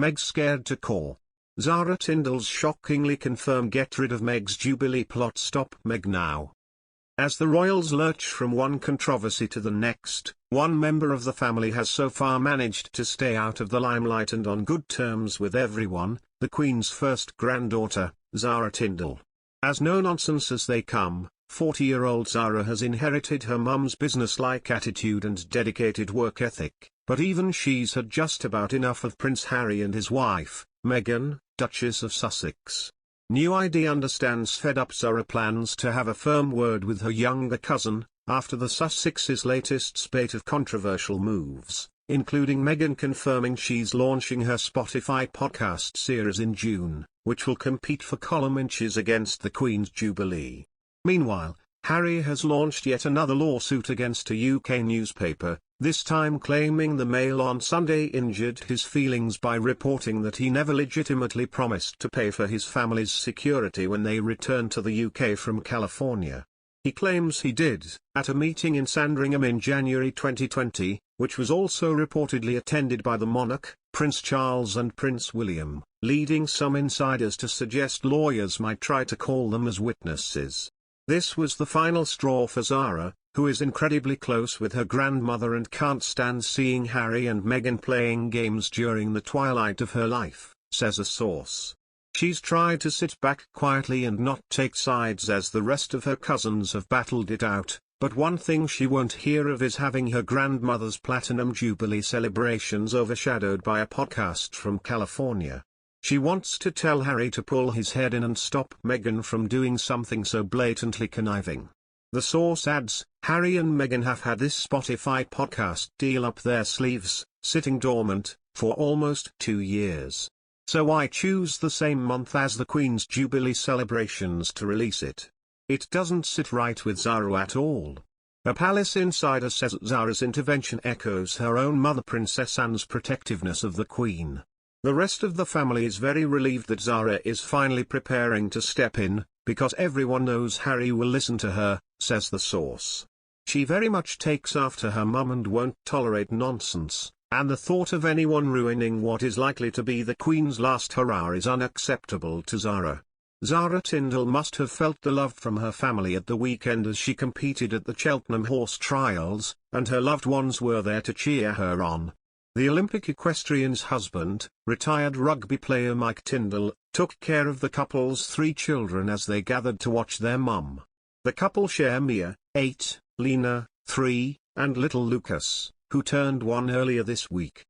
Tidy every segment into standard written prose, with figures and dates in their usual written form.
Meg scared to core. Zara Tindall's shockingly confirmed get rid of Meg's Jubilee plot. Stop Meg now. As the royals lurch from one controversy to the next, one member of the family has so far managed to stay out of the limelight and on good terms with everyone, the Queen's first granddaughter, Zara Tindall. As no-nonsense as they come, 40-year-old Zara has inherited her mum's businesslike attitude and dedicated work ethic, but even she's had just about enough of Prince Harry and his wife, Meghan, Duchess of Sussex. New ID understands fed-up Zara plans to have a firm word with her younger cousin, after the Sussexes' latest spate of controversial moves, including Meghan confirming she's launching her Spotify podcast series in June, which will compete for column inches against the Queen's Jubilee. Meanwhile, Harry has launched yet another lawsuit against a UK newspaper, this time claiming the Mail on Sunday injured his feelings by reporting that he never legitimately promised to pay for his family's security when they returned to the UK from California. He claims he did, at a meeting in Sandringham in January 2020, which was also reportedly attended by the monarch, Prince Charles and Prince William, leading some insiders to suggest lawyers might try to call them as witnesses. This was the final straw for Zara, who is incredibly close with her grandmother and can't stand seeing Harry and Meghan playing games during the twilight of her life, says a source. She's tried to sit back quietly and not take sides as the rest of her cousins have battled it out, but one thing she won't hear of is having her grandmother's Platinum Jubilee celebrations overshadowed by a podcast from California. She wants to tell Harry to pull his head in and stop Meghan from doing something so blatantly conniving. The source adds, Harry and Meghan have had this Spotify podcast deal up their sleeves, sitting dormant, for almost 2 years. So why choose the same month as the Queen's Jubilee celebrations to release it? It doesn't sit right with Zara at all. A palace insider says Zara's intervention echoes her own mother Princess Anne's protectiveness of the Queen. The rest of the family is very relieved that Zara is finally preparing to step in, because everyone knows Harry will listen to her, says the source. She very much takes after her mum and won't tolerate nonsense, and the thought of anyone ruining what is likely to be the Queen's last hurrah is unacceptable to Zara. Zara Tindall must have felt the love from her family at the weekend as she competed at the Cheltenham Horse Trials, and her loved ones were there to cheer her on. The Olympic equestrian's husband, retired rugby player Mike Tindall, took care of the couple's 3 children as they gathered to watch their mum. The couple share Mia, 8, Lena, 3, and little Lucas, who turned 1 earlier this week.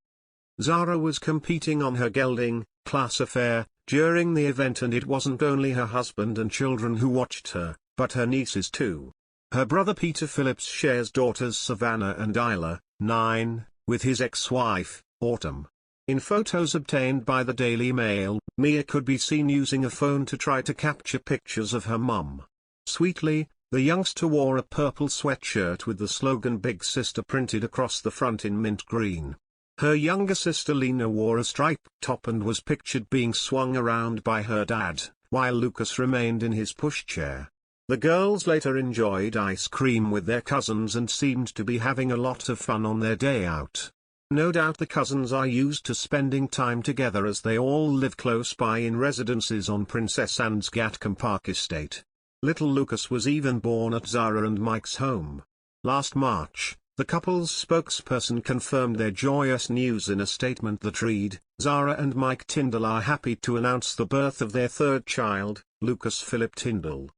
Zara was competing on her gelding, class affair, during the event, and it wasn't only her husband and children who watched her, but her nieces too. Her brother Peter Phillip shares daughters Savannah and Isla, 9, with his ex-wife, Autumn. In photos obtained by the Daily Mail, Mia could be seen using a phone to try to capture pictures of her mum. Sweetly, the youngster wore a purple sweatshirt with the slogan Big Sister printed across the front in mint green. Her younger sister Lena wore a striped top and was pictured being swung around by her dad, while Lucas remained in his pushchair. The girls later enjoyed ice cream with their cousins and seemed to be having a lot of fun on their day out. No doubt the cousins are used to spending time together as they all live close by in residences on Princess Anne's Gatcombe Park estate. Little Lucas was even born at Zara and Mike's home. Last March, the couple's spokesperson confirmed their joyous news in a statement that read, Zara and Mike Tindall are happy to announce the birth of their 3rd child, Lucas Phillip Tindall.